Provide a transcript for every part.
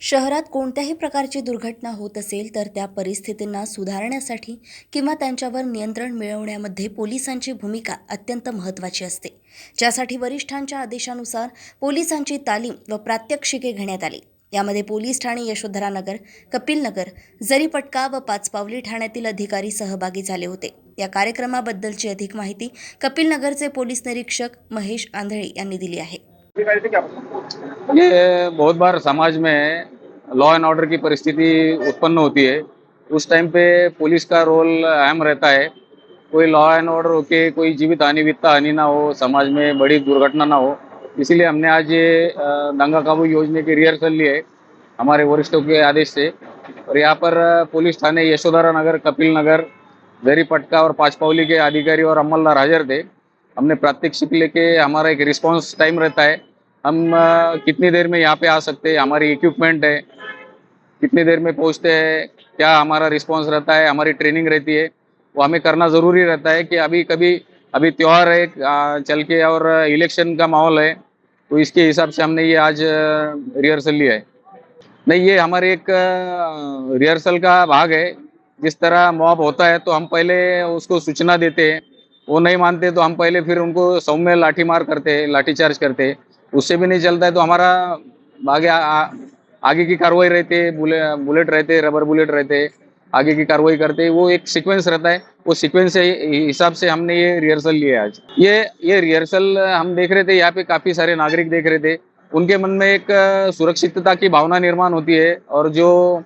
शहरात कोणत्याही प्रकारची दुर्घटना होत असेल तर त्या परिस्थितींना सुधारण्यासाठी किंवा त्यांच्यावर नियंत्रण मिळवण्यामध्ये पोलिसांची भूमिका अत्यंत महत्त्वाची असते, ज्यासाठी वरिष्ठांच्या आदेशानुसार पोलिसांची तालीम व प्रात्यक्षिके घेण्यात आली। यामध्ये पोलीस ठाणे यशोधरानगर, कपिलनगर, जरीपटका व पाचपावली ठाण्यातील अधिकारी सहभागी झाले होते। या कार्यक्रमाबद्दलची अधिक माहिती कपिलनगरचे पोलीस निरीक्षक महेश आंधळे यांनी दिली आहे। ये बहुत बार समाज में लॉ एंड ऑर्डर की परिस्थिति उत्पन्न होती है। उस टाइम पे पुलिस का रोल अहम रहता है। कोई लॉ एंड ऑर्डर होके कोई जीवित हानि वित्त हानि ना हो, समाज में बड़ी दुर्घटना ना हो, इसीलिए हमने आज ये दंगा काबू योजना की रिहर्सल ली है हमारे वरिष्ठों के आदेश से। और यहाँ पर पुलिस थाने यशोधरा नगर, कपिल नगर, जरीपटका और पाचपावली के अधिकारी और अमलदार हाजिर थे। हमने प्रात्यक्षिक लेके हमारा एक रिस्पांस टाइम रहता है, हम कितनी देर में यहाँ पे आ सकते हैं, हमारी इक्विपमेंट है, कितनी देर में पहुँचते हैं, क्या हमारा रिस्पांस रहता है, हमारी ट्रेनिंग रहती है, वो हमें करना ज़रूरी रहता है कि अभी त्यौहार है चल के और इलेक्शन का माहौल है, तो इसके हिसाब से हमने ये आज रिहर्सल लिया है। नहीं, ये हमारे एक रिहर्सल का भाग है। जिस तरह मॉब होता है तो हम पहले उसको सूचना देते हैं, वो नहीं मानते तो हम पहले फिर उनको सौम्य लाठीमार करते हैं, लाठीचार्ज करते हैं। उससे भी नहीं चलता है तो हमारा आगे की कार्रवाई रहती है, बुलेट रहते हैं, रबर बुलेट रहते हैं, आगे की कार्रवाई करते हैं। वो एक सीक्वेंस रहता है, वो सीक्वेंस के हिसाब से हमने ये रिहर्सल लिया है आज। ये रिहर्सल हम देख रहे थे, यहाँ पे काफ़ी सारे नागरिक देख रहे थे, उनके मन में एक सुरक्षितता की भावना निर्माण होती है। और जो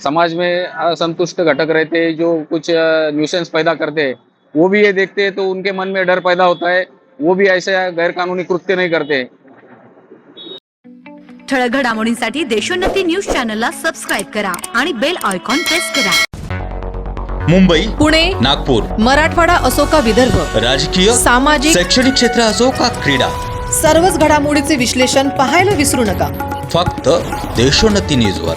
समाज में असंतुष्ट घटक रहते हैं, जो कुछ न्यूसेंस पैदा करते हैं, वो भी ये देखते हैं तो उनके मन में डर पैदा होता है, वो भी ऐसे गैरकानूनी कृत्य नहीं करते। ठळक घडामोडींसाठी देशोन्नती न्यूज चॅनलला सबस्क्राइब करा आणि बेल आयकॉन प्रेस करा। मुंबई, पुणे, नागपूर, मराठवाडा असो का विदर्भ, राजकीय, सामाजिक, शैक्षणिक क्षेत्र असो का क्रीडा, सर्वच घडामोडीचे विश्लेषण पाहायला विसरू नका। फक्त देशोन्नती न्यूजवर।